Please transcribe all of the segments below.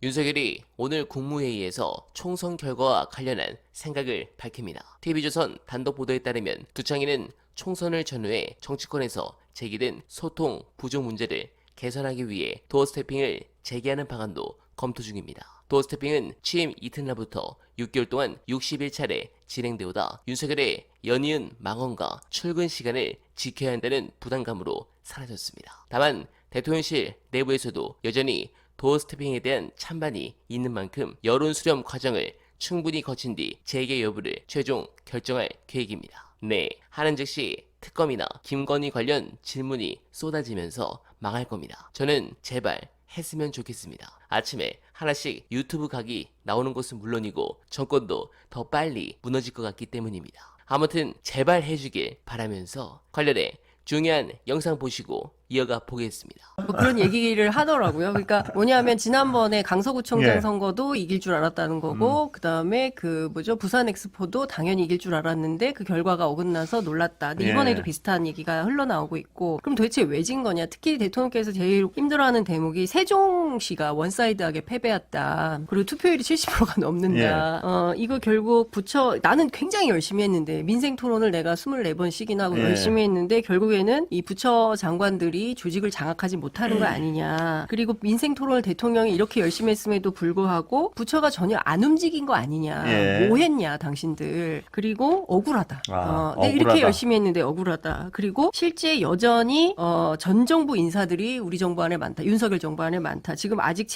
윤석열이 오늘 국무회의에서 총선 결과와 관련한 생각을 밝힙니다. TV조선 단독 보도에 따르면 두창인은 총선을 전후해 정치권에서 제기된 소통 부족 문제를 개선하기 위해 도어 스태핑을 재개하는 방안도 검토 중입니다. 도어 스태핑은 취임 이튿날부터 6개월 동안 61차례 진행되어 오다 윤석열의 연이은 망언과 출근 시간을 지켜야 한다는 부담감으로 사라졌습니다. 다만 대통령실 내부에서도 여전히 도어 스태핑에 대한 찬반이 있는 만큼 여론 수렴 과정을 충분히 거친 뒤 재개 여부를 최종 결정할 계획입니다. 네, 하는 즉시 특검이나 김건희 관련 질문이 쏟아지면서 망할 겁니다. 저는 제발 했으면 좋겠습니다. 아침에 하나씩 유튜브 각이 나오는 것은 물론이고 정권도 더 빨리 무너질 것 같기 때문입니다. 아무튼 제발 해주길 바라면서 관련해 중요한 영상 보시고 이어가 보겠습니다. 뭐 그런 얘기를 하더라고요. 그러니까 뭐냐면 지난번에 강서구청장 예. 선거도 이길 줄 알았다는 거고, 그 다음에 부산 엑스포도 당연히 이길 줄 알았는데 그 결과가 어긋나서 놀랐다. 근데 예. 이번에도 비슷한 얘기가 흘러나오고 있고, 그럼 도대체 왜 진 거냐? 특히 대통령께서 제일 힘들어하는 대목이 세종시가 원사이드하게 패배했다. 그리고 투표율이 70%가 넘는다. 이거 결국 나는 굉장히 열심히 했는데 민생 토론을 내가 24번씩이나 하고 예. 열심히 했는데 결국에는 이 부처 장관들이 조직을 장악하지 못하는 거 아니냐. 그리고 민생 토론을 대통령이 이렇게 열심히 했음에도 불구하고 부처가 전혀 안 움직인 거 아니냐. 예. 뭐 했냐, 당신들. 그리고 억울하다. 억울하다. 이렇게 열심히 했는데 억울하다. 그리고 실제 여전히 전 정부 인사들이 우리 정부 안에 많다. 윤석열 정부 안에 많다. 지금 아직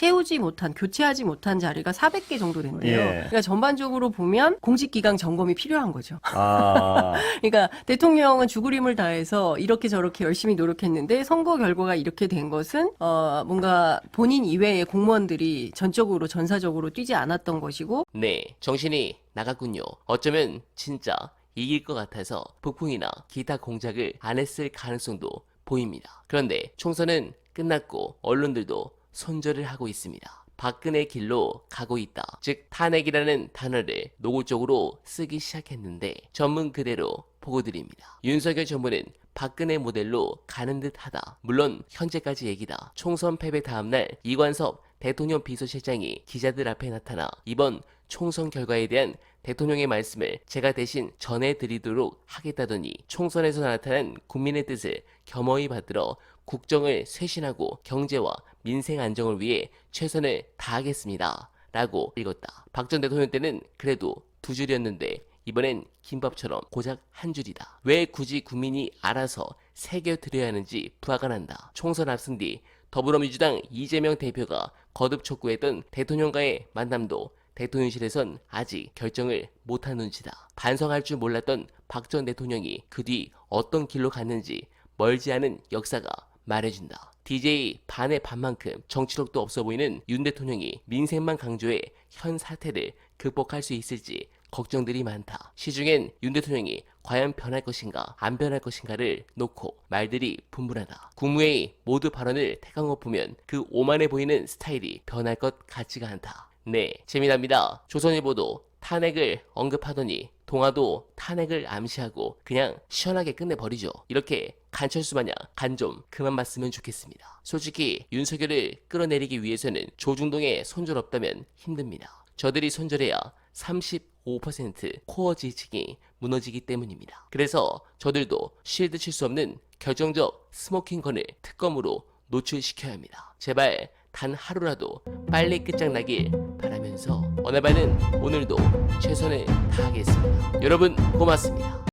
교체하지 못한 자리가 400개 정도 된대요. 예. 그러니까 전반적으로 보면 공직기강 점검이 필요한 거죠. 아, 그러니까 대통령은 죽을 힘을 다해서 이렇게 저렇게 열심히 노력했는데 선거 결과가 이렇게 된 것은 뭔가 본인 이외의 공무원들이 전사적으로 뛰지 않았던 것이고. 네, 정신이 나갔군요. 어쩌면 진짜 이길 것 같아서 북풍이나 기타 공작을 안 했을 가능성도 보입니다. 그런데 총선은 끝났고 언론들도 손절을 하고 있습니다. 박근혜 길로 가고 있다. 즉 탄핵이라는 단어를 노골적으로 쓰기 시작했는데 전문 그대로 보고드립니다. 윤석열 정부는 박근혜 모델로 가는 듯 하다. 물론 현재까지 얘기다. 총선 패배 다음날 이관섭 대통령 비서실장이 기자들 앞에 나타나 이번 총선 결과에 대한 대통령의 말씀을 제가 대신 전해드리도록 하겠다더니 총선에서 나타난 국민의 뜻을 겸허히 받들어 국정을 쇄신하고 경제와 민생 안정을 위해 최선을 다하겠습니다. 라고 읽었다. 박 전 대통령 때는 그래도 2줄이었는데 이번엔 김밥처럼 고작 1줄이다. 왜 굳이 국민이 알아서 새겨드려야 하는지 부하가 난다. 총선 압승 뒤 더불어민주당 이재명 대표가 거듭 촉구했던 대통령과의 만남도 대통령실에선 아직 결정을 못한 눈치다. 반성할 줄 몰랐던 박 전 대통령이 그 뒤 어떤 길로 갔는지 멀지 않은 역사가 말해준다. DJ 반의 반만큼 정치력도 없어 보이는 윤 대통령이 민생만 강조해 현 사태를 극복할 수 있을지 걱정들이 많다. 시중엔 윤 대통령이 과연 변할 것인가 안 변할 것인가를 놓고 말들이 분분하다. 국무회의 모두 발언을 태강엎으면 그 오만해 보이는 스타일이 변할 것 같지가 않다. 네, 재미납니다. 조선일보도 탄핵을 언급하더니 동아도 탄핵을 암시하고 그냥 시원하게 끝내버리죠. 이렇게 간철수 마냥 간 좀 그만 봤으면 좋겠습니다. 솔직히 윤석열을 끌어내리기 위해서는 조중동에 손절 없다면 힘듭니다. 저들이 손절해야 35% 코어 지지층이 무너지기 때문입니다. 그래서 저들도 실드 칠 수 없는 결정적 스모킹건을 특검으로 노출시켜야 합니다. 제발 단 하루라도 빨리 끝장나길 바라면서 어나바는 오늘도 최선을 다하겠습니다. 여러분 고맙습니다.